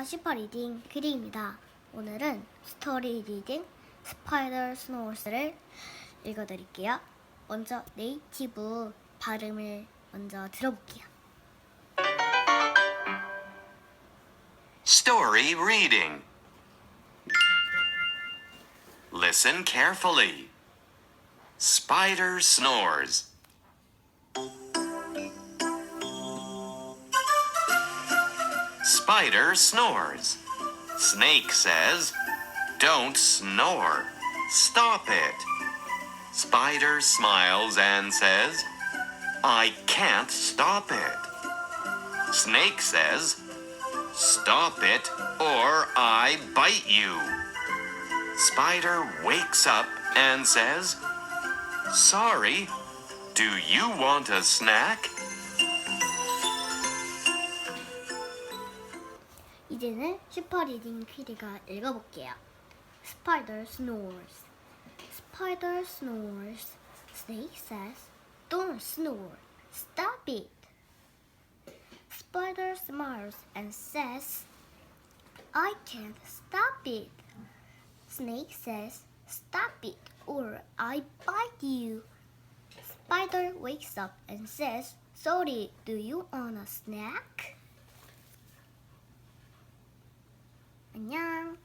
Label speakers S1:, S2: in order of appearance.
S1: 안녕하십니까. 슈퍼리딩 퀴리입니다. 오늘은 스토리 리딩 스파이더 스노우스를 읽어드릴게요. 먼저 네이티브 발음을 먼저 들어볼게요.
S2: Story reading. Listen carefully. Spider snores. Spider snores. Snake says, "Don't snore. Stop it." Spider smiles and says, "I can't stop it." Snake says, "Stop it or I bite you." Spider wakes up and says, "Sorry, do you want a snack?"
S1: 이제는 슈퍼리딩 퀴리가 읽어볼게요. Spider snores. Spider snores. Snake says, "Don't snore. Stop it." Spider smiles and says, "I can't stop it." Snake says, "Stop it or I bite you." Spider wakes up and says, "Sorry, do you want a snack?" 안녕.